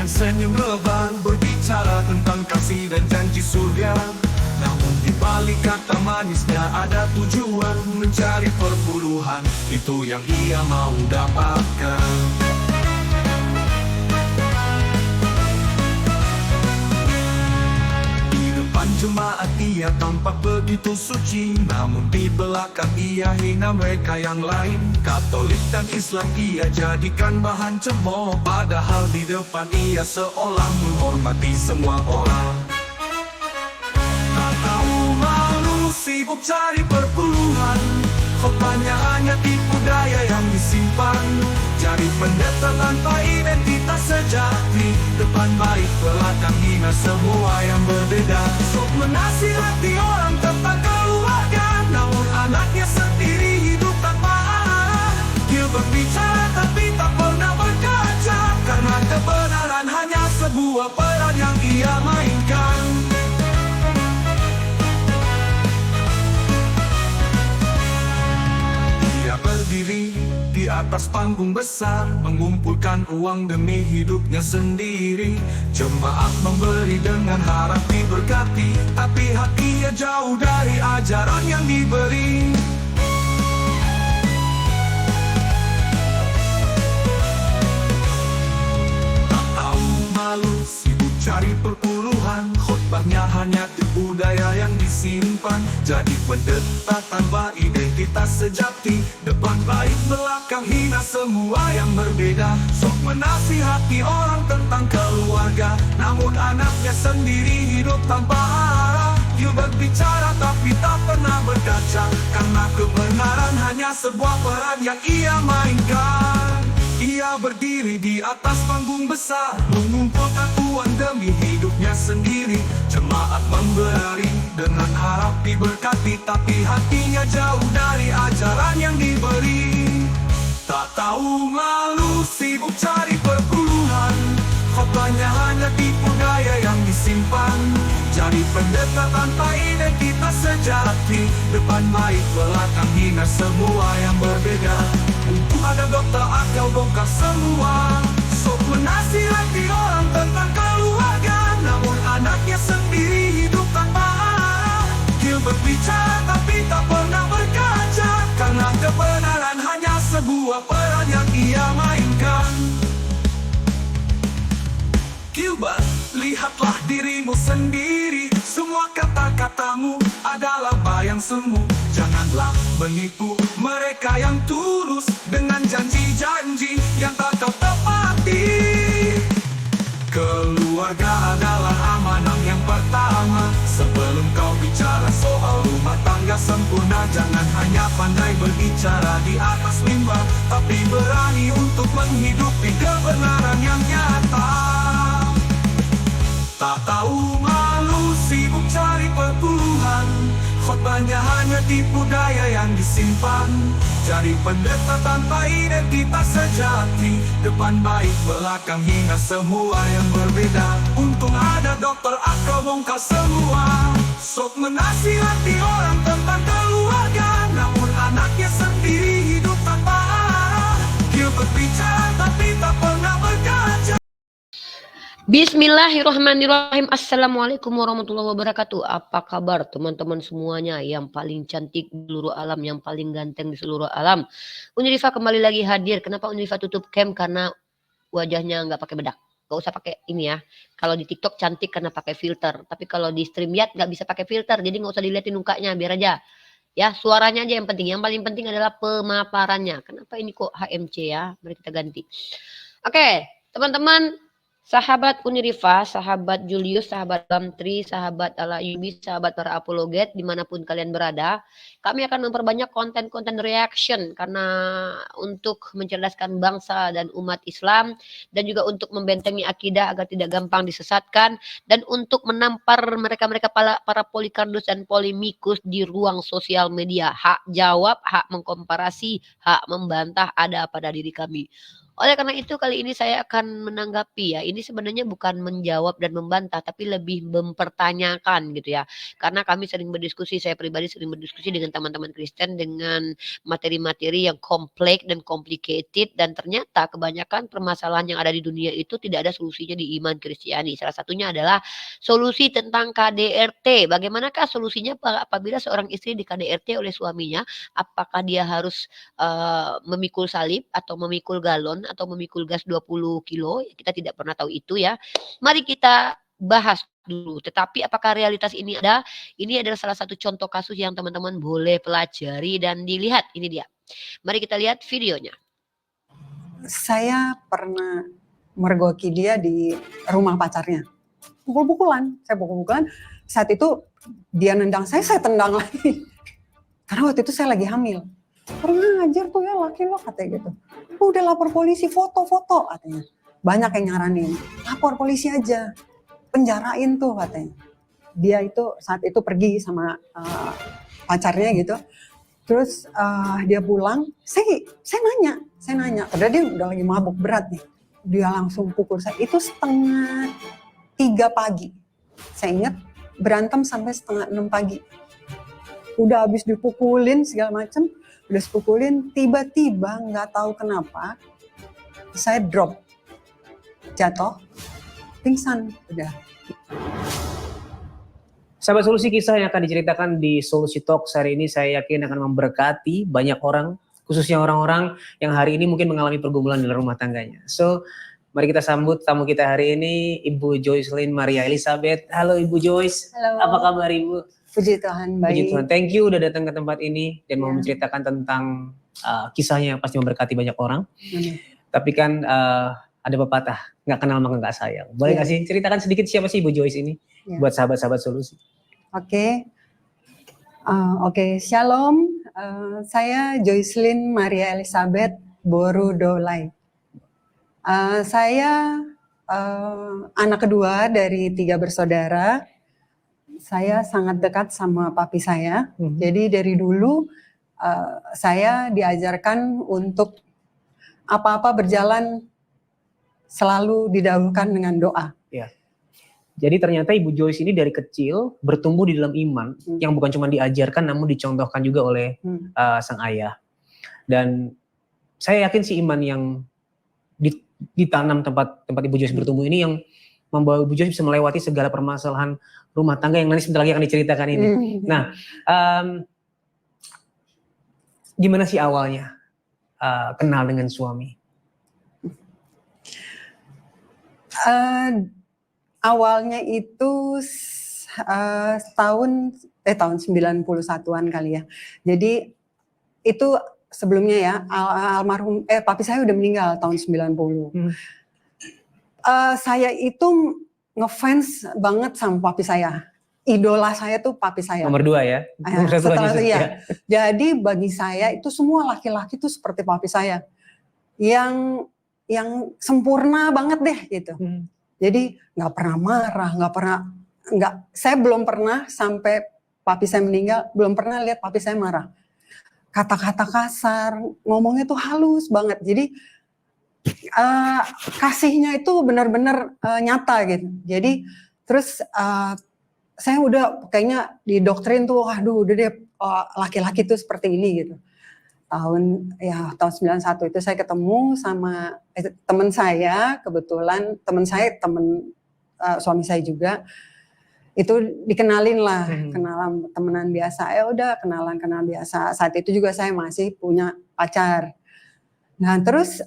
yang senyum lebar, berbicara tentang kasih dan janji surga. Namun di balik kata manisnya ada tujuan, mencari perpuluhan, itu yang ia mau dapatkan. Jemaat ia tampak begitu suci, namun di belakang ia hina mereka yang lain. Katolik dan Islam ia jadikan bahan cemooh, padahal di depan ia seolah menghormati semua orang. Tak tahu malu, sibuk cari perpuluhan, khotbahnya hanya tipu daya yang disimpan. Cari pendeta tanpa identitas sejati, depan baik belakang hina semua yang berbeda. Sok menasihati orang tentang keluarga, namun anaknya sendiri hidup tanpa arah. Dia berbicara tapi tak pernah berkaca, karena kebenaran hanya sebuah peran yang ia mainkan. Dia berdiri di atas panggung besar, mengumpulkan uang demi hidupnya sendiri. Jemaat memberi dengan harap diberkati, tapi hatinya jauh dari ajaran yang diberi. Tak tahu malu, sibuk cari perpuluhan, khotbahnya hanya tipu daya yang disimpan. Jadi pendeta tanpa identitas sejati, depan baik belakang hina semua yang berbeda. Sok menasihati orang tentang keluarga, namun anaknya sendiri hidup tanpa arah. Dia berbicara tapi tak pernah berkaca, karena kebenaran hanya sebuah peran yang ia mainkan. Ia berdiri di atas panggung besar, mengumpulkan uang demi hidupnya sendiri. Jemaat memberi dengan harap diberkati, tapi hatinya jauh dari ajaran yang diberi. Tak tahu malu, sibuk cari perpuluhan, khotbahnya hanya tipu daya yang disimpan. Jadi pendeta tanpa identitas sejati, depan baik belakang hina semua yang berbeda. Untuk ada dokter akal bongkar semua, sok menasihati orang tentang keluarga, namun anaknya sendiri hidup tanpa arah. Dia berbicara tapi tak pernah berkaca, karena kebenaran hanya sebuah peran yang ia mainkan. Gilbert, lihatlah dirimu sendiri, semua kata-katamu adalah bayang semu. Janganlah menipu mereka yang tulus dengan janji-janji yang tak kau tepati. Keluarga adalah amanah yang pertama. Sebelum kau bicara soal rumah tangga sempurna, jangan hanya pandai berbicara di atas mimbar, tapi berani untuk menghidupi kebenaran yang nyata. Tak tahu malu, sibuk cari perpuluhan, khotbahnya hanya tipu daya yang disimpan. Jadi pendeta tanpa identitas sejati, depan baik belakang hina semua yang berbeda. Untung ada dokter akal bongkar semua, sok menasihati orang tentang keluarga, namun anaknya sendiri hidup tanpa arah. Dia berbicara tapi tak pernah berkaca. Bismillahirrahmanirrahim. Assalamualaikum warahmatullahi wabarakatuh. Apa kabar teman-teman semuanya yang paling cantik di seluruh alam, yang paling ganteng di seluruh alam? Unirifa kembali lagi hadir. Kenapa Unirifa tutup cam? Karena wajahnya nggak pakai bedak. Gak usah pakai ini ya. Kalau di TikTok cantik karena pakai filter. Tapi kalau di StreamYard nggak bisa pakai filter. Jadi nggak usah dilihatin mukanya, biar aja. Ya, suaranya aja yang penting. Yang paling penting adalah pemaparannya. Kenapa ini kok HMC ya? Mari kita ganti. Oke, teman-teman. Sahabat Unirifa, sahabat Julius, sahabat Bamtri, sahabat Ala Yubi, sahabat para apologet, dimanapun kalian berada, kami akan memperbanyak konten-konten reaction karena untuk mencerdaskan bangsa dan umat Islam, dan juga untuk membentengi akidah agar tidak gampang disesatkan, dan untuk menampar mereka-mereka para polikardus dan polemikus di ruang sosial media. Hak jawab, hak mengkomparasi, hak membantah ada pada diri kami. Oleh karena itu kali ini saya akan menanggapi ya, ini sebenarnya bukan menjawab dan membantah, tapi lebih mempertanyakan gitu ya. Karena kami sering berdiskusi, saya pribadi sering berdiskusi dengan teman-teman Kristen dengan materi-materi yang kompleks dan complicated dan ternyata kebanyakan permasalahan yang ada di dunia itu tidak ada solusinya di iman Kristiani. Salah satunya adalah solusi tentang KDRT. Bagaimanakah solusinya apabila seorang istri di KDRT oleh suaminya? Apakah dia harus memikul salib atau memikul galon atau memikul gas 20 kilo, kita tidak pernah tahu itu ya. Mari kita bahas dulu. Tetapi apakah realitas ini ada? Ini adalah salah satu contoh kasus yang teman-teman boleh pelajari dan dilihat. Ini dia. Mari kita lihat videonya. Saya pernah mergoki dia di rumah pacarnya. Pukul-pukulan, saya pukul-pukulan. Saat itu dia nendang saya tendang lagi. Karena waktu itu saya lagi hamil. Pernah ngajar tuh ya laki lo katanya gitu. Udah lapor polisi, foto-foto katanya. Banyak yang nyaranin, lapor polisi aja. Penjarain tuh katanya. Dia itu saat itu pergi sama pacarnya gitu. Terus dia pulang, saya nanya, padahal dia udah lagi mabuk berat nih. Dia langsung pukul saya, itu 2:30 pagi. Saya ingat berantem sampai 5:30 pagi. Udah habis dipukulin segala macem, udah dipukulin, tiba-tiba nggak tahu kenapa, saya drop, jatuh, pingsan, udah. Sahabat Solusi, kisah yang akan diceritakan di Solusi Talk hari ini saya yakin akan memberkati banyak orang, khususnya orang-orang yang hari ini mungkin mengalami pergumulan dalam rumah tangganya. So, mari kita sambut tamu kita hari ini, Ibu Joycelyn Maria Elizabeth. Halo Ibu Joyce, Halo. apa kabar Ibu? Puji Tuhan, baik. Puji Tuhan, thank you udah datang ke tempat ini dan mau Ya. menceritakan tentang kisahnya yang pasti memberkati banyak orang. Hmm. Tapi kan ada pepatah, nggak kenal maka nggak sayang. Boleh nggak sih ceritakan sedikit siapa sih Ibu Joyce ini buat sahabat-sahabat Solusi? Oke, Shalom. Saya Joycelyn Maria Elizabeth Borudolai. Saya anak kedua dari 3 bersaudara. Saya sangat dekat sama papi saya. Jadi dari dulu saya diajarkan untuk apa-apa berjalan selalu didahulukan dengan doa. Ya. Jadi ternyata Ibu Joyce ini dari kecil bertumbuh di dalam iman yang bukan cuma diajarkan namun dicontohkan juga oleh sang ayah. Dan saya yakin si iman yang ditanam tempat Ibu Joyce bertumbuh ini yang membawa Ibu Joyce bisa melewati segala permasalahan rumah tangga yang nanti sebentar lagi akan diceritakan ini. Nah, gimana sih awalnya kenal dengan suami? Awalnya itu tahun 91-an kali ya. Jadi itu sebelumnya ya, almarhum papi saya udah meninggal tahun 90. Saya itu ngefans banget sama papi saya. Idola saya tuh papi saya. Nomor 2 ya. Nomor 1 aja. Iya. Jadi bagi saya itu semua laki-laki tuh seperti papi saya. Yang sempurna banget deh gitu. Jadi nggak pernah marah, saya belum pernah sampai papi saya meninggal, belum pernah lihat papi saya marah. Kata-kata kasar, ngomongnya tuh halus banget. Jadi kasihnya itu benar-benar nyata gitu. Jadi terus saya udah kayaknya didoktrin tuh, aduh udah deh laki-laki tuh seperti ini gitu. Tahun 91 itu saya ketemu sama teman saya, kebetulan teman suami saya juga, itu dikenalin lah, kenalan temenan biasa, udah kenalan biasa. Saat itu juga saya masih punya pacar. Nah terus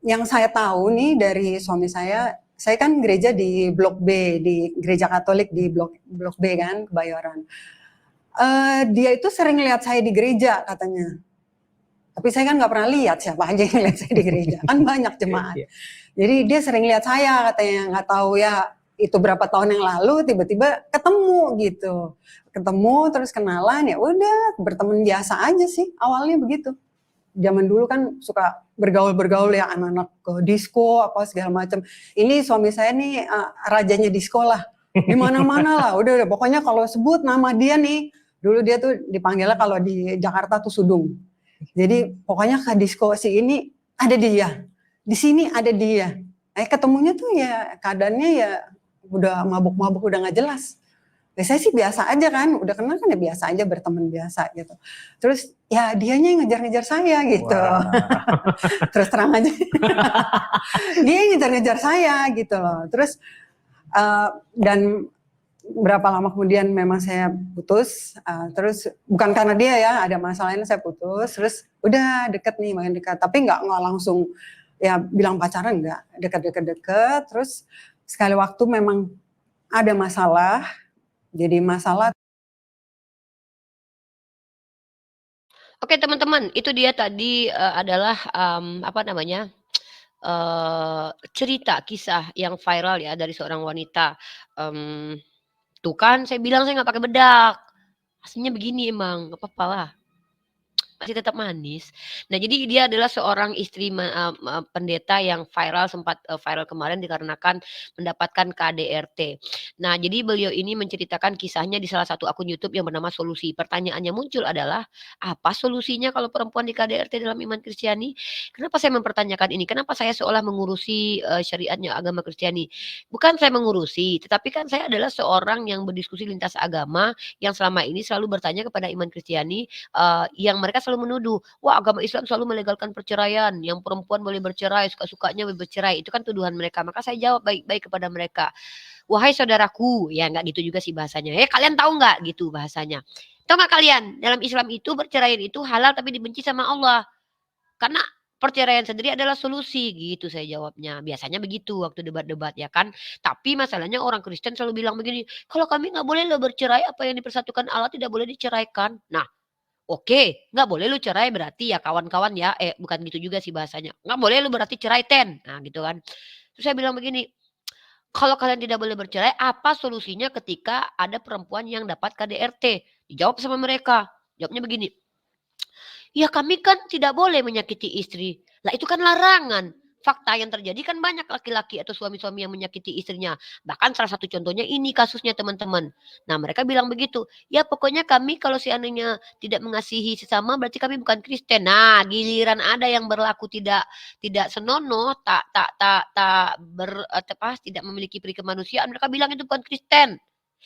yang saya tahu nih dari suami saya kan gereja di Blok B, di gereja Katolik di Blok B kan, Kebayoran. Dia itu sering lihat saya di gereja katanya. Tapi saya kan nggak pernah lihat siapa aja yang lihat saya di gereja, kan banyak jemaat. Jadi dia sering lihat saya katanya, nggak tahu ya itu berapa tahun yang lalu tiba-tiba ketemu gitu. Ketemu terus kenalan, ya udah berteman biasa aja sih, awalnya begitu. Zaman dulu kan suka bergaul ya anak-anak ke disco apa segala macam. Ini suami saya nih rajanya disco lah. Di mana-mana lah, udah pokoknya kalau sebut nama dia nih, dulu dia tuh dipanggilnya kalau di Jakarta tuh Sudung. Jadi pokoknya ke disco si ini ada dia. di sini ada dia. Ketemunya tuh ya keadaannya ya udah mabuk-mabuk, udah nggak jelas. Ya saya sih biasa aja kan, udah kenal kan ya biasa aja, berteman biasa gitu. Terus ya dianya yang ngejar-ngejar saya gitu. Terus terang aja. Dia yang ngejar-ngejar saya gitu loh. Terus dan berapa lama kemudian memang saya putus, terus bukan karena dia ya, ada masalah ini saya putus, terus udah deket nih, makin dekat, tapi nggak langsung ya bilang pacaran, nggak, deket-deket, terus sekali waktu memang ada masalah, jadi masalah. Oke teman-teman, itu dia tadi adalah apa namanya, cerita kisah yang viral ya dari seorang wanita. Tuh kan saya bilang saya nggak pakai bedak, aslinya begini emang, nggak apa-apa lah. Masih tetap manis. Nah, jadi dia adalah seorang istri pendeta yang viral, sempat viral kemarin dikarenakan mendapatkan KDRT. Nah, jadi beliau ini menceritakan kisahnya di salah satu akun YouTube yang bernama Solusi. Pertanyaannya muncul adalah, apa solusinya kalau perempuan di KDRT dalam iman Kristiani? Kenapa saya mempertanyakan ini? Kenapa saya seolah mengurusi syariatnya agama Kristiani? Bukan saya mengurusi, tetapi kan saya adalah seorang yang berdiskusi lintas agama yang selama ini selalu bertanya kepada iman Kristiani, yang mereka selalu menuduh, wah agama Islam selalu melegalkan perceraian, yang perempuan boleh bercerai, suka-sukanya boleh bercerai. Itu kan tuduhan mereka. Maka saya jawab baik-baik kepada mereka. Wahai saudaraku, ya nggak gitu juga sih bahasanya. Kalian tahu nggak gitu bahasanya? Tahu nggak kalian? Dalam Islam itu perceraian itu halal tapi dibenci sama Allah. Karena perceraian sendiri adalah solusi gitu saya jawabnya. Biasanya begitu waktu debat-debat ya kan. Tapi masalahnya orang Kristen selalu bilang begini, kalau kami nggak boleh lo bercerai, apa yang dipersatukan Allah tidak boleh diceraikan. Nah, oke, nggak boleh lu cerai berarti ya kawan-kawan ya, bukan gitu juga sih bahasanya, nggak boleh lu berarti cerai nah gitu kan. Terus saya bilang begini, kalau kalian tidak boleh bercerai, apa solusinya ketika ada perempuan yang dapat KDRT? Dijawab sama mereka, jawabnya begini, ya kami kan tidak boleh menyakiti istri. Lah itu kan larangan. Fakta yang terjadi kan banyak laki-laki atau suami-suami yang menyakiti istrinya. Bahkan salah satu contohnya ini kasusnya teman-teman. Nah mereka bilang begitu. Ya pokoknya kami kalau seandainya tidak mengasihi sesama berarti kami bukan Kristen. Nah giliran ada yang berlaku tidak senonoh, tidak memiliki peri kemanusiaan. Mereka bilang itu bukan Kristen.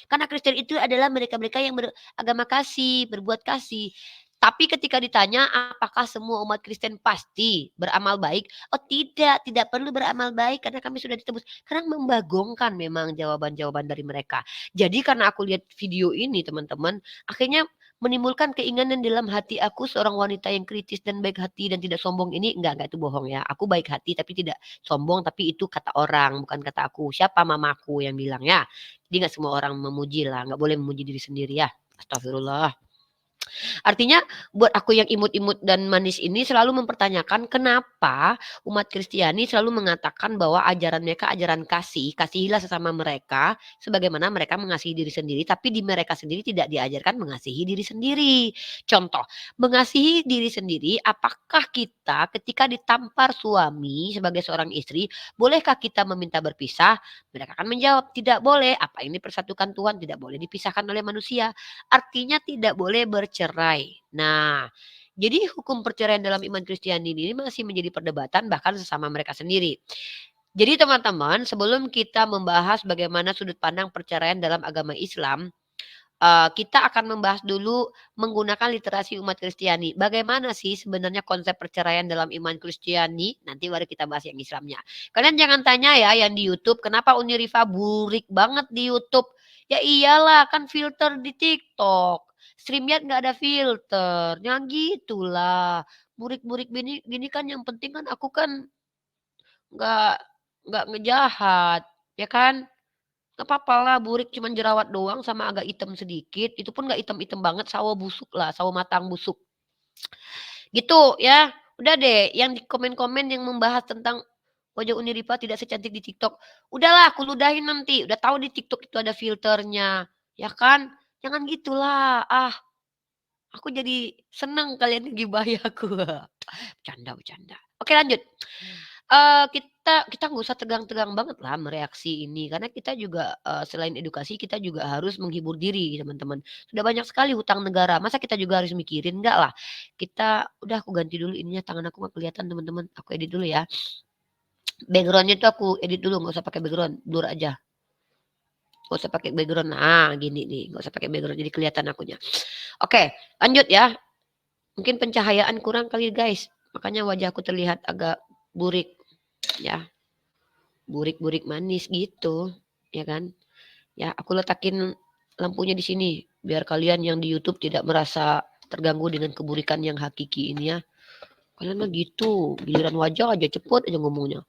Karena Kristen itu adalah mereka-mereka yang beragama kasih, berbuat kasih. Tapi ketika ditanya apakah semua umat Kristen pasti beramal baik? Oh tidak, tidak perlu beramal baik karena kami sudah ditebus. Karena membagongkan memang jawaban-jawaban dari mereka. Jadi karena aku lihat video ini teman-teman, akhirnya menimbulkan keinginan dalam hati aku seorang wanita yang kritis dan baik hati dan tidak sombong ini enggak itu bohong ya. Aku baik hati tapi tidak sombong, tapi itu kata orang bukan kata aku. Siapa mamaku yang bilang ya. Jadi nggak semua orang memuji lah, nggak boleh memuji diri sendiri ya. Astagfirullah. Artinya buat aku yang imut-imut dan manis ini selalu mempertanyakan kenapa umat Kristiani selalu mengatakan bahwa ajaran mereka ajaran kasih, kasihilah sesama mereka sebagaimana mereka mengasihi diri sendiri, tapi di mereka sendiri tidak diajarkan mengasihi diri sendiri. Contoh, mengasihi diri sendiri, apakah kita ketika ditampar suami sebagai seorang istri, bolehkah kita meminta berpisah? Mereka akan menjawab, tidak boleh. Apa ini persatukan Tuhan? Tidak boleh dipisahkan oleh manusia. Artinya tidak boleh bercerai. Nah, jadi hukum perceraian dalam iman Kristiani ini masih menjadi perdebatan bahkan sesama mereka sendiri. Jadi teman-teman, sebelum kita membahas bagaimana sudut pandang perceraian dalam agama Islam, kita akan membahas dulu menggunakan literasi umat Kristiani. Bagaimana sih sebenarnya konsep perceraian dalam iman Kristiani? Nanti baru kita bahas yang Islamnya. Kalian jangan tanya ya yang di YouTube, kenapa Uni Rifa burik banget di YouTube? Ya iyalah, kan filter di TikTok. StreamYard nggak ada filter. Yang gitulah. Burik-burik gini kan yang penting kan aku kan nggak nggak ngejahat, ya kan? Nggak apa-apa lah burik cuman jerawat doang sama agak hitam sedikit, itu pun nggak hitam-hitam banget, sawo busuk lah, sawo matang busuk. Gitu ya. Udah deh yang di komen-komen yang membahas tentang wajah Uni Rifa tidak secantik di TikTok. Udahlah aku ludahin nanti, udah tahu di TikTok itu ada filternya, ya kan? Jangan gitulah. Aku jadi seneng kalian ngegibahi aku. Bercanda. Oke lanjut. Kita nggak usah tegang-tegang banget lah mereaksi ini, karena kita juga, selain edukasi kita juga harus menghibur diri teman-teman. Sudah banyak sekali hutang negara, masa kita juga harus mikirin? Enggak lah. Udah aku ganti dulu ininya, tangan aku nggak kelihatan teman-teman, aku edit dulu ya. Backgroundnya tuh aku edit dulu, nggak usah pakai background, blur aja. Nggak usah pakai background. Nah, gini nih, nggak usah pakai background jadi kelihatan akunya. Oke, lanjut ya. Mungkin pencahayaan kurang kali guys, makanya wajahku terlihat agak burik ya. Burik-burik manis gitu, ya kan? Ya, aku letakin lampunya di sini biar kalian yang di YouTube tidak merasa terganggu dengan keburikan yang hakiki ini ya. Kalian mah gitu, giliran wajah aja cepet aja ngomongnya,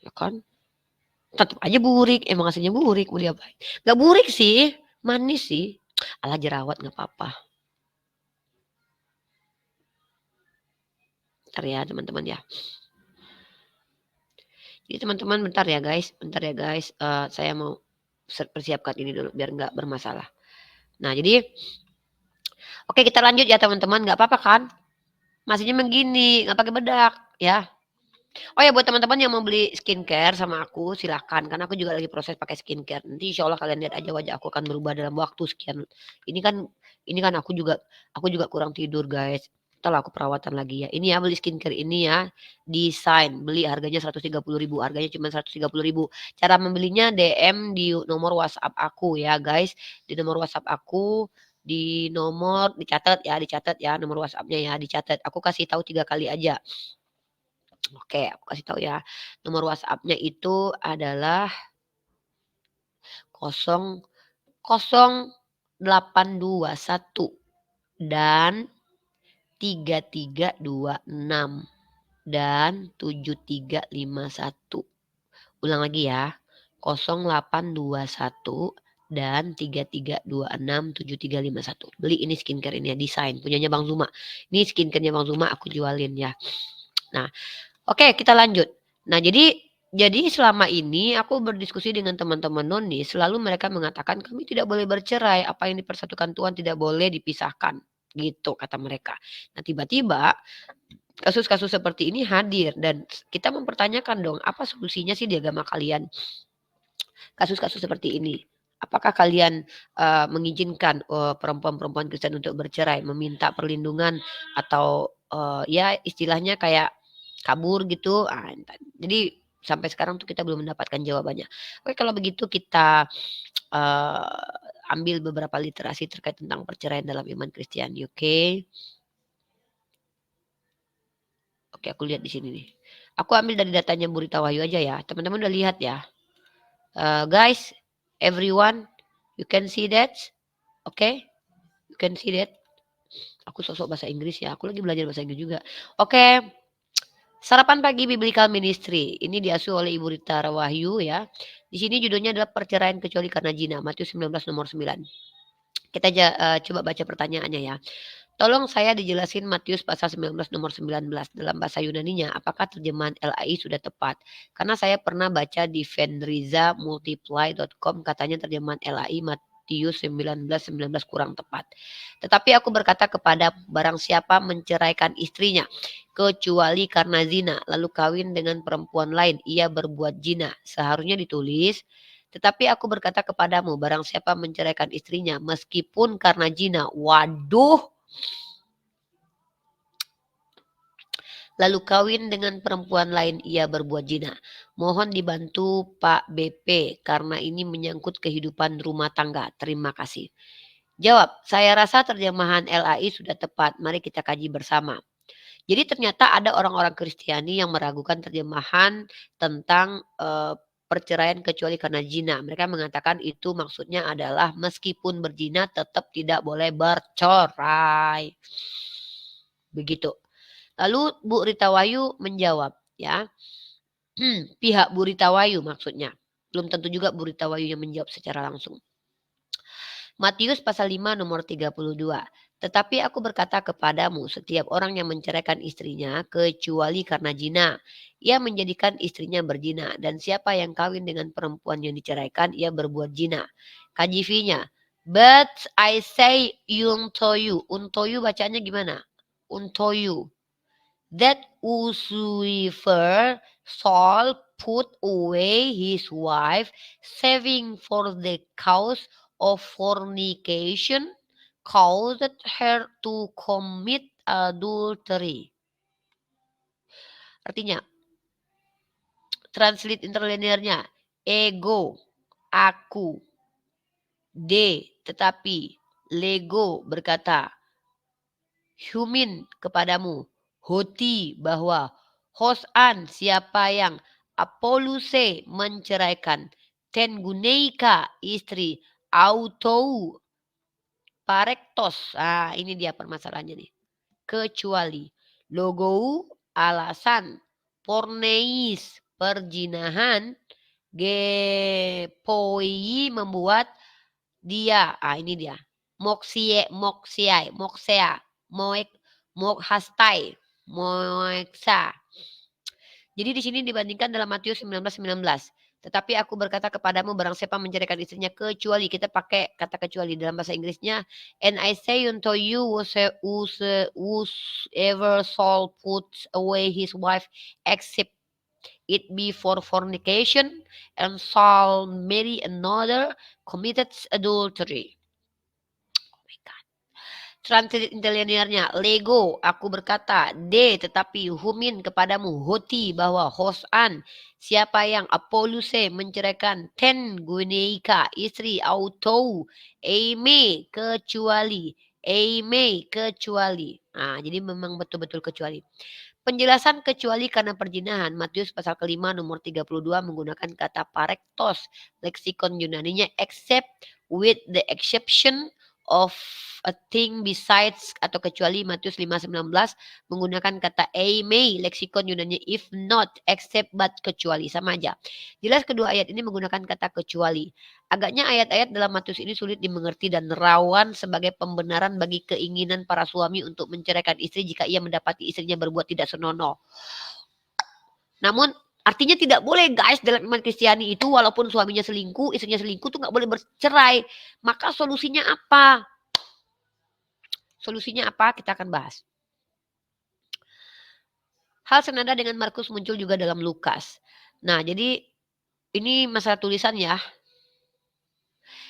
ya kan? Tetap aja burik, emang aslinya burik mau diapain? Gak burik sih, manis sih. Alah jerawat nggak apa-apa. Ntar ya teman-teman ya. Jadi teman-teman bentar ya guys, saya mau persiapkan ini dulu biar nggak bermasalah. Nah jadi, oke kita lanjut ya teman-teman, nggak apa-apa kan? Masihnya begini, nggak pakai bedak ya. Oh ya buat teman-teman yang mau beli skincare sama aku silahkan, karena aku juga lagi proses pakai skincare. Nanti insya Allah kalian lihat aja wajah aku akan berubah dalam waktu sekian. Ini kan aku juga kurang tidur guys. Setelah aku perawatan lagi ya. Ini ya beli skincare ini ya, desain beli harganya 130.000, harganya cuma 130.000. Cara membelinya DM di nomor WhatsApp aku ya guys, di nomor WhatsApp aku, di nomor dicatat ya nomor WhatsApp-nya ya dicatat. Aku kasih tahu 3 kali aja. Oke, aku kasih tahu ya. Nomor WhatsApp-nya itu adalah 0821 dan 3326 dan 7351. Ulang lagi ya. 0821 dan 3326 7351. Beli ini skincare ini ya, desain punyanya Bang Zuma. Ini skincare-nya Bang Zuma aku jualin ya. Nah, oke, kita lanjut. Nah, jadi selama ini aku berdiskusi dengan teman-teman noni, selalu mereka mengatakan kami tidak boleh bercerai, apa yang dipersatukan Tuhan tidak boleh dipisahkan, gitu kata mereka. Nah, tiba-tiba kasus-kasus seperti ini hadir dan kita mempertanyakan dong, apa solusinya sih di agama kalian? Kasus-kasus seperti ini. Apakah kalian mengizinkan perempuan-perempuan Kristen untuk bercerai, meminta perlindungan atau ya istilahnya kayak kabur gitu? Jadi sampai sekarang tuh kita belum mendapatkan jawabannya. Oke, kalau begitu kita ambil beberapa literasi terkait tentang perceraian dalam iman Kristiani, oke? Oke, aku lihat di sini nih. Aku ambil dari datanya Burita Wahyu aja ya. Teman-teman udah lihat ya. Guys, everyone, you can see that, okay? You can see that. Aku sosok bahasa Inggris ya. Aku lagi belajar bahasa Inggris juga. Oke. Sarapan pagi Biblical Ministry. Ini diasuh oleh Ibu Rita Wahyu ya. Di sini judulnya adalah perceraian kecuali karena zina. Matius 19 nomor 9. Kita coba baca pertanyaannya ya. Tolong saya dijelasin Matius pasal 19 nomor 19 dalam bahasa Yunaninya. Apakah terjemahan LAI sudah tepat? Karena saya pernah baca di vendrizamultiply.com katanya terjemahan LAI Matius 19 kurang tepat. Tetapi aku berkata kepada barang siapa menceraikan istrinya kecuali karena zina lalu kawin dengan perempuan lain ia berbuat zina. Seharusnya ditulis tetapi aku berkata kepadamu barang siapa menceraikan istrinya meskipun karena zina. Waduh. Lalu kawin dengan perempuan lain ia berbuat zina. Mohon dibantu Pak BP karena ini menyangkut kehidupan rumah tangga. Terima kasih. Jawab, saya rasa terjemahan LAI sudah tepat. Mari kita kaji bersama. Jadi ternyata ada orang-orang Kristiani yang meragukan terjemahan tentang perceraian kecuali karena zina. Mereka mengatakan itu maksudnya adalah meskipun berzina tetap tidak boleh bercerai. Begitu. Lalu Bu Rita Wahyu menjawab ya. Pihak Bu Rita Wahyu maksudnya. Belum tentu juga Bu Rita Wahyu yang menjawab secara langsung. Matius pasal 5 nomor 32. Tetapi aku berkata kepadamu, setiap orang yang menceraikan istrinya kecuali karena zina, ia menjadikan istrinya berzina. Dan siapa yang kawin dengan perempuan yang diceraikan, ia berbuat zina. KJV-nya, but I say unto you bacanya gimana? Unto you. That whosoever shall put away his wife, saving for the cause of fornication, caused her to commit adultery. Artinya, Translate interlinearnya. Ego, aku. D, tetapi. Lego berkata. Humin kepadamu. Hoti bahwa. Hosan siapa yang. Apoluse menceraikan. Tenguneika istri. Autou. Parektos. Ah, ini dia permasalahannya nih. Kecuali. Logou alasan. Porneis perjinahan. Gepoi membuat dia. Ah, ini dia. Moksea, moek, mokhastai, moeksa. Jadi di sini dibandingkan dalam Matius 19:19. Tetapi aku berkata kepadamu barang siapa menceraikan istrinya kecuali, kita pakai kata kecuali dalam bahasa Inggrisnya, and I say unto you whosoever shall put away his wife except it be for fornication and shall marry another committed adultery. Oh my God. Translate interlinearnya, Lego, aku berkata, D, tetapi humin kepadamu, hoti, bahwa hosan, siapa yang apoluse menceraikan, ten guneika, istri, autou, eime, kecuali, Nah, jadi memang betul-betul kecuali. Penjelasan kecuali karena perjinahan, Matius pasal kelima nomor 32 menggunakan kata parektos, leksikon Yunaninya except with the exception of a thing besides atau kecuali, Matius 5:19 menggunakan kata eime, leksikon Yunani if not, except but, kecuali, sama aja. Jelas kedua ayat ini menggunakan kata kecuali. Agaknya ayat-ayat dalam Matius ini sulit dimengerti dan rawan sebagai pembenaran bagi keinginan para suami untuk menceraikan istri jika ia mendapati istrinya berbuat tidak senonoh. Namun artinya tidak boleh guys dalam iman Kristiani itu walaupun suaminya selingkuh, istrinya selingkuh tuh nggak boleh bercerai. Maka solusinya apa? Solusinya apa? Kita akan bahas. Hal senada dengan Markus muncul juga dalam Lukas. Nah, jadi ini masalah tulisan ya.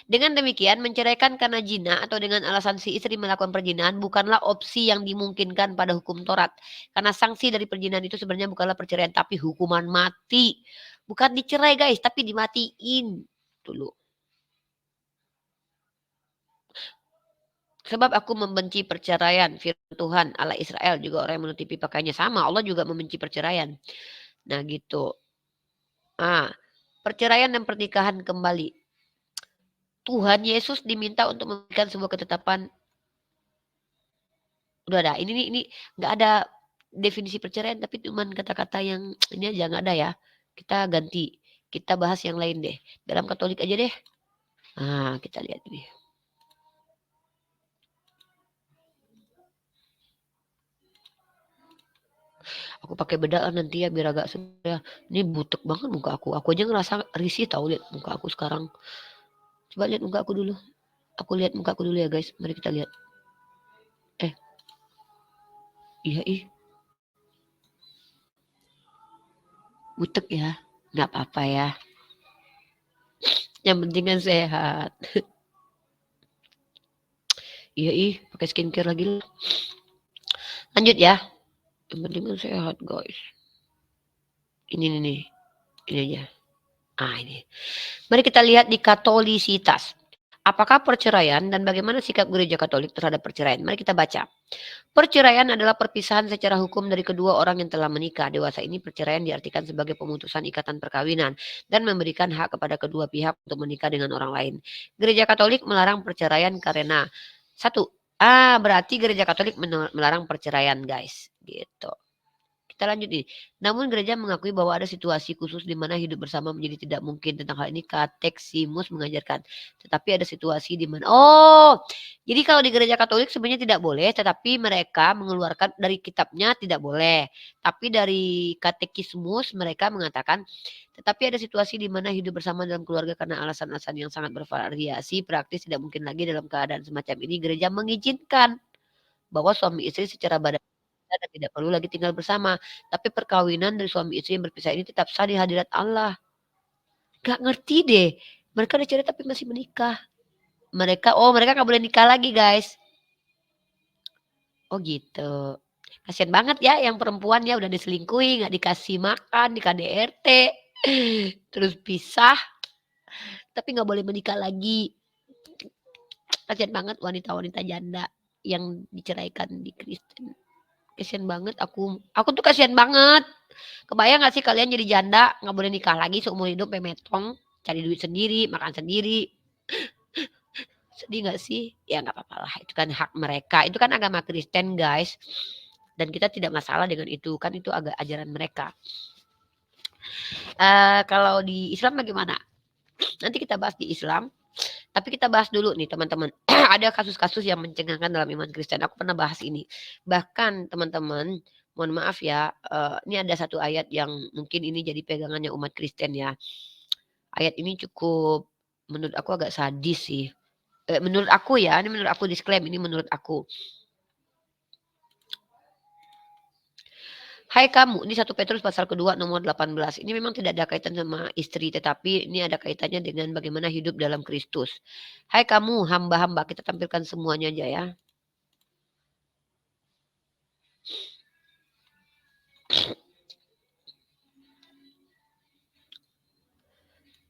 Dengan demikian, menceraikan karena zina atau dengan alasan si istri melakukan perzinahan bukanlah opsi yang dimungkinkan pada hukum Taurat. Karena sanksi dari perzinahan itu sebenarnya bukanlah perceraian, tapi hukuman mati. Bukan dicerai guys, tapi dimatiin dulu. Sebab aku membenci perceraian, firman Tuhan Allah Israel, juga orang yang menutupi pakaiannya sama. Allah juga membenci perceraian. Nah gitu. Ah, perceraian dan pernikahan kembali. Tuhan Yesus diminta untuk memberikan sebuah ketetapan. Udah ada. Ini nggak ada definisi perceraian, tapi cuman kata-kata yang ini aja nggak ada ya. Kita ganti. Kita bahas yang lain deh. Dalam Katolik aja deh. Nah, kita lihat ini. Aku pakai bedaan nanti ya biar agak sudah. Ini butek banget muka aku. Aku aja ngerasa risih tahu lihat muka aku sekarang. Coba lihat muka aku dulu. Aku lihat muka aku dulu ya guys. Mari kita lihat. Iya butek ya. Nggak apa-apa ya. Yang penting kan sehat. Iya pakai skincare lagi lah. Lanjut ya. Yang penting kan sehat guys. Ini nih. Ini aja. Ini. Mari kita lihat di Katolisitas. Apakah perceraian dan bagaimana sikap gereja Katolik terhadap perceraian? Mari kita baca. Perceraian adalah perpisahan secara hukum dari kedua orang yang telah menikah. Dewasa ini perceraian diartikan sebagai pemutusan ikatan perkawinan dan memberikan hak kepada kedua pihak untuk menikah dengan orang lain. Gereja Katolik melarang perceraian karena berarti gereja Katolik melarang perceraian guys. Gitu. Kita lanjut nih. Namun gereja mengakui bahwa ada situasi khusus di mana hidup bersama menjadi tidak mungkin. Tentang hal ini Kateksimus mengajarkan. Tetapi ada situasi di mana. Jadi kalau di gereja Katolik sebenarnya tidak boleh. Tetapi mereka mengeluarkan dari kitabnya tidak boleh. Tapi dari Katekismus mereka mengatakan. Tetapi ada situasi di mana hidup bersama dalam keluarga karena alasan-alasan yang sangat bervariasi. Praktis tidak mungkin lagi dalam keadaan semacam ini. Gereja mengizinkan bahwa suami istri secara badan dan tidak perlu lagi tinggal bersama. Tapi perkawinan dari suami istri yang berpisah ini tetap sah di hadirat Allah. Gak ngerti deh. Mereka udah cerai tapi masih menikah. Mereka gak boleh nikah lagi guys. Oh gitu. Kasian banget ya yang perempuan ya udah diselingkuhi, gak dikasih makan, di KDRT. Terus pisah, tapi nggak boleh menikah lagi. Kasian banget wanita-wanita janda yang diceraikan di Kristen. Kasian banget aku. Aku tuh kasian banget. Kebayang gak sih kalian jadi janda, nggak boleh nikah lagi seumur hidup, pemetong, cari duit sendiri, makan sendiri. Sedih gak sih? Ya nggak apa-apa lah. Itu kan hak mereka. Itu kan agama Kristen guys. Dan kita tidak masalah dengan itu. Kan itu agak ajaran mereka. Kalau di Islam bagaimana? Nanti kita bahas di Islam. Tapi kita bahas dulu nih teman-teman. Ada kasus-kasus yang mencengangkan dalam iman Kristen. Aku pernah bahas ini. Bahkan teman-teman, mohon maaf ya, ini ada satu ayat yang mungkin ini jadi pegangannya umat Kristen ya. Ayat ini cukup menurut aku agak sadis sih. Menurut aku ya, ini menurut aku disclaim, ini menurut aku. Hai kamu, ini 1 Petrus pasal kedua nomor 18. Ini memang tidak ada kaitan sama istri, tetapi ini ada kaitannya dengan bagaimana hidup dalam Kristus. Hai kamu hamba-hamba, kita tampilkan semuanya aja ya.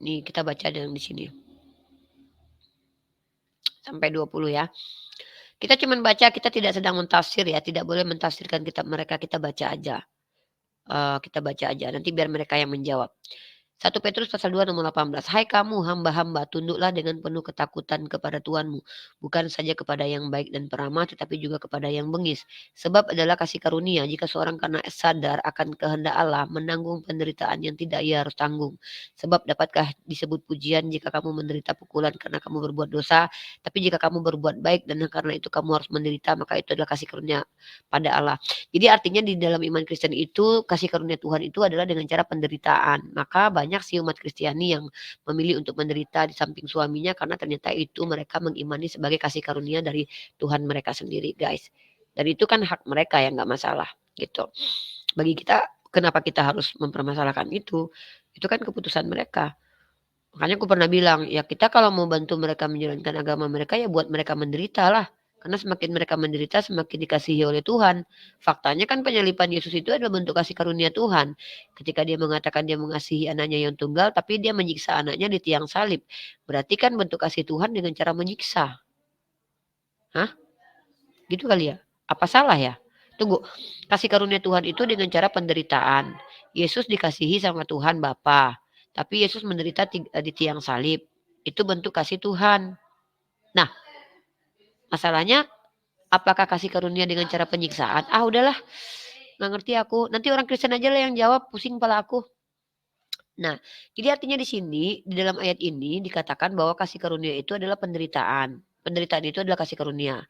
Nih kita baca yang di sini. Sampai 20 ya. Kita cuma baca, kita tidak sedang mentafsir ya, tidak boleh mentafsirkan kitab mereka, kita baca aja. Kita baca aja, nanti biar mereka yang menjawab. 1 Petrus pasal 2 nomor 18. Hai kamu hamba-hamba, tunduklah dengan penuh ketakutan kepada Tuhanmu. Bukan saja kepada yang baik dan peramah, tetapi juga kepada yang bengis. Sebab adalah kasih karunia jika seorang karena sadar akan kehendak Allah menanggung penderitaan yang tidak ia harus tanggung. Sebab dapatkah disebut pujian jika kamu menderita pukulan karena kamu berbuat dosa. Tapi jika kamu berbuat baik dan karena itu kamu harus menderita, maka itu adalah kasih karunia pada Allah. Jadi artinya di dalam iman Kristen itu kasih karunia Tuhan itu adalah dengan cara penderitaan. Maka banyak sih umat Kristiani yang memilih untuk menderita di samping suaminya karena ternyata itu mereka mengimani sebagai kasih karunia dari Tuhan mereka sendiri guys. Dan itu kan hak mereka yang nggak masalah gitu. Bagi kita kenapa kita harus mempermasalahkan itu? Itu kan keputusan mereka. Makanya aku pernah bilang ya kita kalau mau bantu mereka menjalankan agama mereka ya buat mereka menderita lah. Karena semakin mereka menderita, semakin dikasihi oleh Tuhan. Faktanya kan penyalipan Yesus itu adalah bentuk kasih karunia Tuhan. Ketika dia mengatakan dia mengasihi anaknya yang tunggal, tapi dia menyiksa anaknya di tiang salib. Berarti kan bentuk kasih Tuhan dengan cara menyiksa. Hah? Gitu kali ya? Apa salah ya? Tunggu, kasih karunia Tuhan itu dengan cara penderitaan. Yesus dikasihi sama Tuhan Bapa, tapi Yesus menderita di tiang salib. Itu bentuk kasih Tuhan. Nah, masalahnya apakah kasih karunia dengan cara penyiksaan? Ah udahlah, nggak ngerti aku. Nanti orang Kristen aja lah yang jawab, pusing kepala aku. Nah, jadi artinya di sini, di dalam ayat ini dikatakan bahwa kasih karunia itu adalah penderitaan. Penderitaan itu adalah kasih karunia.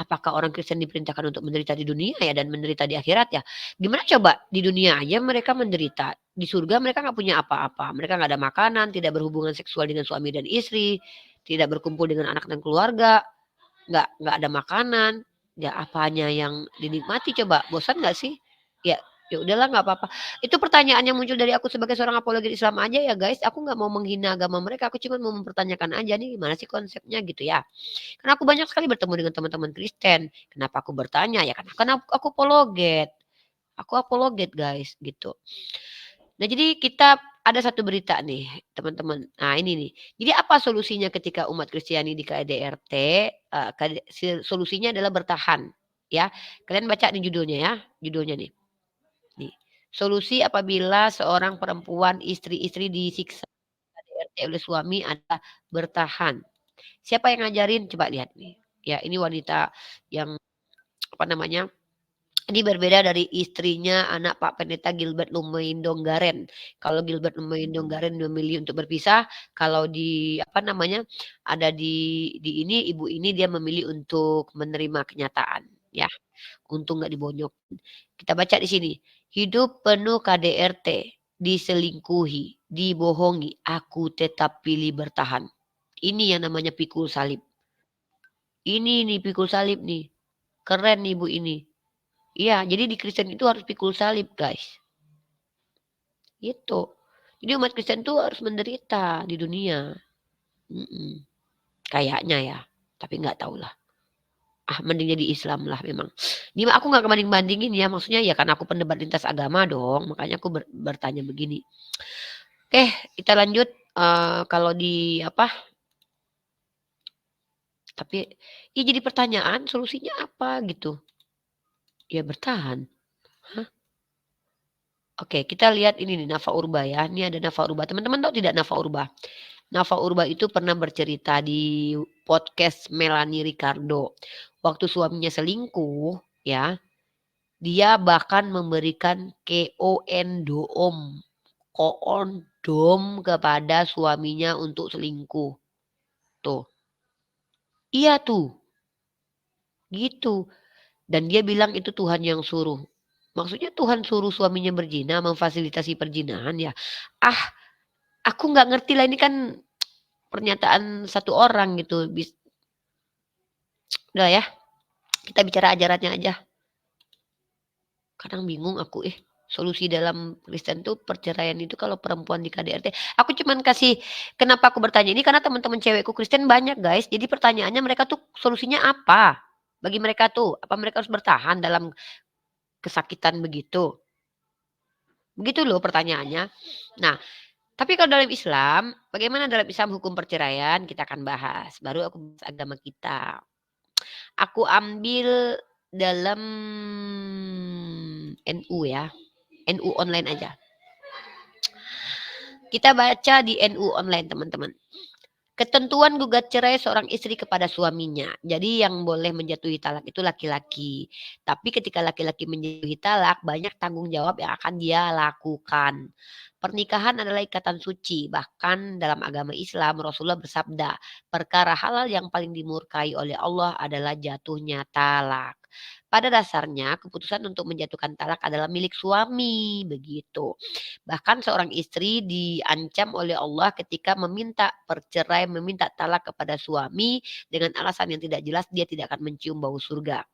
Apakah orang Kristen diperintahkan untuk menderita di dunia ya dan menderita di akhirat ya? Gimana coba di dunia aja mereka menderita. Di surga mereka nggak punya apa-apa. Mereka nggak ada makanan, tidak berhubungan seksual dengan suami dan istri, tidak berkumpul dengan anak dan keluarga, nggak ada makanan, ya apanya yang dinikmati coba, bosan nggak sih? Ya ya udahlah nggak apa-apa. Itu pertanyaan yang muncul dari aku sebagai seorang apologet Islam aja ya guys, aku nggak mau menghina agama mereka, aku cuma mau mempertanyakan aja nih gimana sih konsepnya gitu ya. Karena aku banyak sekali bertemu dengan teman-teman Kristen, kenapa aku bertanya ya karena aku apologet. Aku apologet guys gitu. Nah jadi kita ada satu berita nih teman-teman. Nah ini nih. Jadi apa solusinya ketika umat Kristiani di KDRT? Solusinya adalah bertahan. Ya, kalian baca nih judulnya ya. Judulnya nih. Nih. Solusi apabila seorang perempuan istri-istri disiksa KDRT oleh suami adalah bertahan. Siapa yang ngajarin? Coba lihat nih. Ya ini wanita yang apa namanya? Ini berbeda dari istrinya anak Pak Pendeta Gilbert Lumeindonggaren. Kalau Gilbert Lumeindonggaren memilih untuk berpisah, kalau di apa namanya ada di ini ibu ini dia memilih untuk menerima kenyataan, ya. Untung nggak dibonyok. Kita baca di sini. Hidup penuh KDRT, diselingkuhi, dibohongi, aku tetap pilih bertahan. Ini yang namanya pikul salib. Ini nih pikul salib nih. Keren nih ibu ini. Iya, jadi di Kristen itu harus pikul salib, guys. Gitu. Jadi umat Kristen itu harus menderita di dunia. Kayaknya ya, tapi nggak tahu lah. Ah, mending jadi Islam lah memang. Ini aku nggak kebanding-bandingin ya, maksudnya ya karena aku pendebat lintas agama dong, makanya aku bertanya begini. Oke, kita lanjut. Kalau di apa? Tapi ya jadi pertanyaan solusinya apa gitu? Ya bertahan. Hah? Oke, kita lihat ini nih Nafa Urba ya. Ini ada Nafa Urba. Teman-teman tahu tidak Nafa Urba? Nafa Urba itu pernah bercerita di podcast Melanie Ricardo. Waktu suaminya selingkuh, ya, dia bahkan memberikan kondom kepada suaminya untuk selingkuh. Tuh. Iya tuh, gitu. Dan dia bilang itu Tuhan yang suruh. Maksudnya Tuhan suruh suaminya berzina, memfasilitasi perzinahan ya. Ah, aku nggak ngerti lah ini kan pernyataan satu orang gitu. Udah ya, kita bicara ajarannya aja. Kadang bingung aku solusi dalam Kristen tuh perceraian itu kalau perempuan di KDRT. Aku cuman kasih kenapa aku bertanya ini karena teman-teman cewekku Kristen banyak guys. Jadi pertanyaannya mereka tuh solusinya apa? Bagi mereka tuh, apa mereka harus bertahan dalam kesakitan begitu? Begitu loh pertanyaannya. Nah, tapi kalau dalam Islam, bagaimana dalam Islam hukum perceraian? Kita akan bahas. Baru aku bahas agama kita. Aku ambil dalam NU ya. NU online aja. Kita baca di NU online teman-teman. Ketentuan gugat cerai seorang istri kepada suaminya. Jadi yang boleh menjatuhi talak itu laki-laki. Tapi ketika laki-laki menjatuhi talak, banyak tanggung jawab yang akan dia lakukan. Pernikahan adalah ikatan suci. Bahkan dalam agama Islam, Rasulullah bersabda, perkara halal yang paling dimurkai oleh Allah adalah jatuhnya talak. Pada dasarnya, keputusan untuk menjatuhkan talak adalah milik suami, begitu. Bahkan seorang istri diancam oleh Allah ketika meminta perceraian, meminta talak kepada suami dengan alasan yang tidak jelas dia tidak akan mencium bau surga.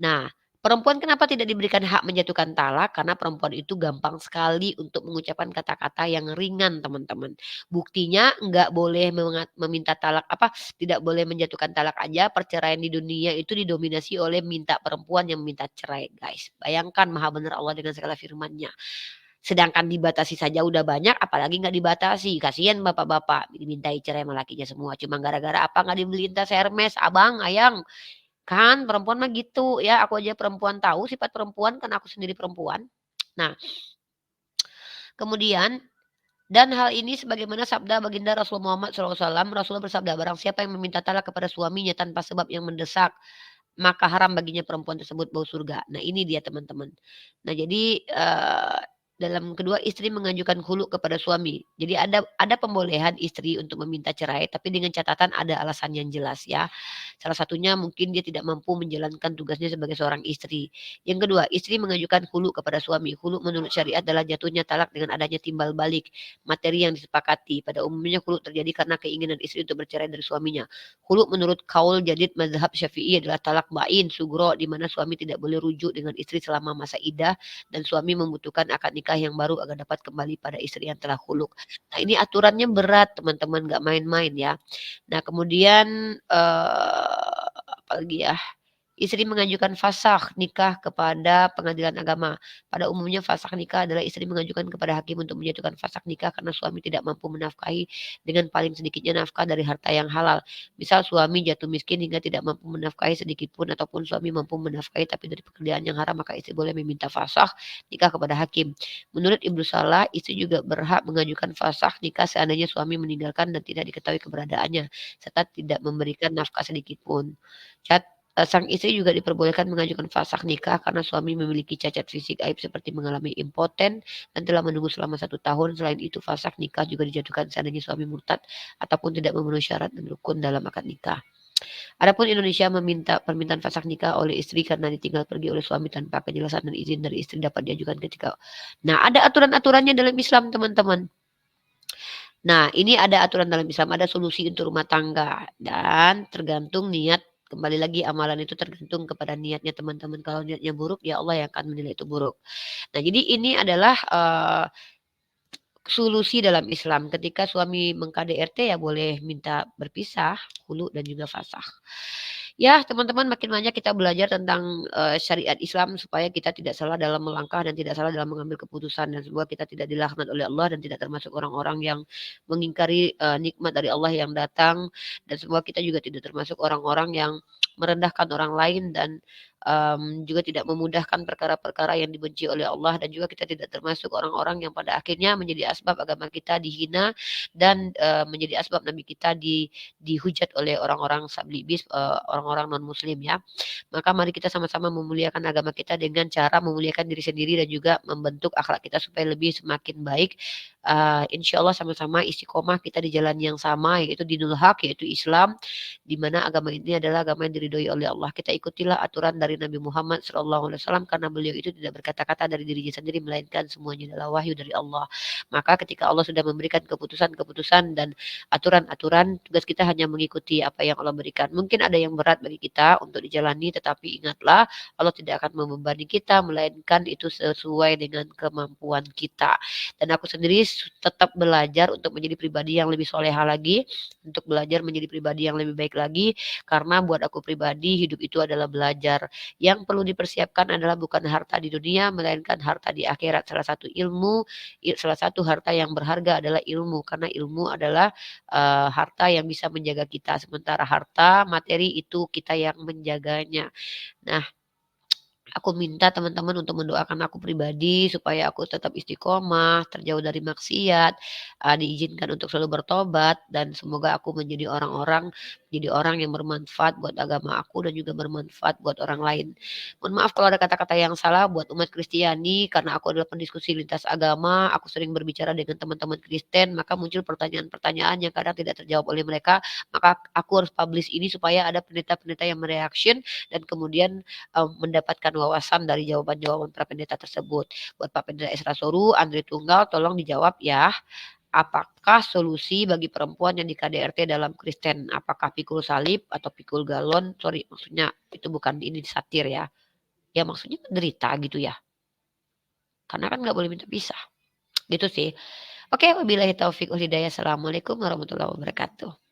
Nah, perempuan kenapa tidak diberikan hak menjatuhkan talak? Karena perempuan itu gampang sekali untuk mengucapkan kata-kata yang ringan, teman-teman. Buktinya nggak boleh meminta talak tidak boleh menjatuhkan talak aja. Perceraian di dunia itu didominasi oleh minta perempuan yang minta cerai, guys. Bayangkan maha benar Allah dengan segala firman-Nya. Sedangkan dibatasi saja udah banyak, apalagi nggak dibatasi. Kasihan bapak-bapak dimintai cerai sama lakinya semua. Cuma gara-gara apa nggak dibeliin tas Hermes, abang, ayang. Kan perempuan mah gitu ya, aku aja perempuan tahu sifat perempuan kan aku sendiri perempuan. Nah, kemudian dan hal ini sebagaimana sabda baginda Rasulullah Muhammad SAW, Rasulullah bersabda, barang siapa yang meminta talak kepada suaminya tanpa sebab yang mendesak, maka haram baginya perempuan tersebut bau surga. Nah ini dia teman-teman. Nah jadi dalam kedua istri mengajukan khulu kepada suami. Jadi ada pembolehan istri untuk meminta cerai, tapi dengan catatan ada alasan yang jelas ya. Salah satunya mungkin dia tidak mampu menjalankan tugasnya sebagai seorang istri. Yang kedua, istri mengajukan khulu kepada suami. Khulu menurut syariat adalah jatuhnya talak dengan adanya timbal balik materi yang disepakati. Pada umumnya khulu terjadi karena keinginan istri untuk bercerai dari suaminya. Khulu menurut kaul jadid mazhab Syafi'i adalah talak bain sugro di mana suami tidak boleh rujuk dengan istri selama masa iddah dan suami membutuhkan akad nikah yang baru agar dapat kembali pada istri yang telah khuluk. Nah, ini aturannya berat teman-teman, nggak main-main ya. Nah, kemudian apalagi ya? Istri mengajukan fasakh nikah kepada pengadilan agama. Pada umumnya fasakh nikah adalah istri mengajukan kepada hakim untuk menjatuhkan fasakh nikah karena suami tidak mampu menafkahi dengan paling sedikitnya nafkah dari harta yang halal. Misal suami jatuh miskin hingga tidak mampu menafkahi sedikit pun ataupun suami mampu menafkahi tapi dari pekerjaan yang haram maka istri boleh meminta fasakh nikah kepada hakim. Menurut Ibnu Salah, istri juga berhak mengajukan fasakh nikah seandainya suami meninggalkan dan tidak diketahui keberadaannya serta tidak memberikan nafkah sedikit pun. Sang istri juga diperbolehkan mengajukan fasakh nikah karena suami memiliki cacat fisik aib seperti mengalami impoten dan telah menunggu selama 1 tahun. Selain itu fasakh nikah juga dijatuhkan seandainya suami murtad ataupun tidak memenuhi syarat dan rukun dalam akad nikah. Adapun Indonesia meminta permintaan fasakh nikah oleh istri karena ditinggal pergi oleh suami tanpa kejelasan dan izin dari istri dapat diajukan ketika. Nah, ada aturan-aturannya dalam Islam, teman-teman. Nah, ini ada aturan dalam Islam, ada solusi untuk rumah tangga dan tergantung niat. Kembali lagi amalan itu tergantung kepada niatnya teman-teman. Kalau niatnya buruk, ya Allah yang akan menilai itu buruk. Nah, jadi ini adalah solusi dalam Islam. Ketika suami meng-KDRT ya boleh minta berpisah, khulu dan juga fasakh. Ya, teman-teman makin banyak kita belajar tentang, syariat Islam supaya kita tidak salah dalam melangkah dan tidak salah dalam mengambil keputusan dan semoga kita tidak dilaknat oleh Allah dan tidak termasuk orang-orang yang mengingkari, nikmat dari Allah yang datang dan semoga kita juga tidak termasuk orang-orang yang merendahkan orang lain dan, juga tidak memudahkan perkara-perkara yang dibenci oleh Allah dan juga kita tidak termasuk orang-orang yang pada akhirnya menjadi asbab agama kita dihina dan, menjadi asbab nabi kita dihujat oleh orang-orang sablibis, orang-orang non muslim ya. Maka mari kita sama-sama memuliakan agama kita dengan cara memuliakan diri sendiri dan juga membentuk akhlak kita supaya lebih semakin baik. Insya Allah sama-sama istiqomah kita di jalan yang sama yaitu dinul haq yaitu Islam di mana agama ini adalah agama yang diridhoi oleh Allah. Kita ikutilah aturan dari Nabi Muhammad SAW karena beliau itu tidak berkata-kata dari dirinya sendiri melainkan semuanya adalah wahyu dari Allah. Maka ketika Allah sudah memberikan keputusan-keputusan dan aturan-aturan, tugas kita hanya mengikuti apa yang Allah berikan. Mungkin ada yang berat bagi kita untuk dijalani, tetapi ingatlah Allah tidak akan membebani kita, melainkan itu sesuai dengan kemampuan kita. Dan aku sendiri tetap belajar untuk menjadi pribadi yang lebih soleha lagi, untuk belajar menjadi pribadi yang lebih baik lagi, karena buat aku pribadi hidup itu adalah belajar. Yang perlu dipersiapkan adalah bukan harta di dunia, melainkan harta di akhirat. Salah satu harta yang berharga adalah ilmu, karena ilmu adalah harta yang bisa menjaga kita, sementara harta materi itu kita yang menjaganya. Nah, aku minta teman-teman untuk mendoakan aku pribadi supaya aku tetap istiqomah, terjauh dari maksiat, diizinkan untuk selalu bertobat dan semoga aku menjadi orang yang bermanfaat buat agama aku dan juga bermanfaat buat orang lain. Mohon maaf kalau ada kata-kata yang salah buat umat Kristiani karena aku adalah pendiskusi lintas agama, aku sering berbicara dengan teman-teman Kristen, maka muncul pertanyaan-pertanyaan yang kadang tidak terjawab oleh mereka, maka aku harus publish ini supaya ada pendeta-pendeta yang mereaction dan kemudian mendapatkan wawasan dari jawaban-jawaban para pendeta tersebut. Buat Pak Pendeta Esra Soru, Andre Tunggal, tolong dijawab ya. Apakah solusi bagi perempuan yang di KDRT dalam Kristen? Apakah pikul salib atau pikul galon? Sorry, maksudnya itu bukan ini satir ya. Ya maksudnya menderita gitu ya. Karena kan nggak boleh minta pisah. Gitu sih. Oke, wabillahi taufik wal hidayah. Assalamualaikum warahmatullahi wabarakatuh.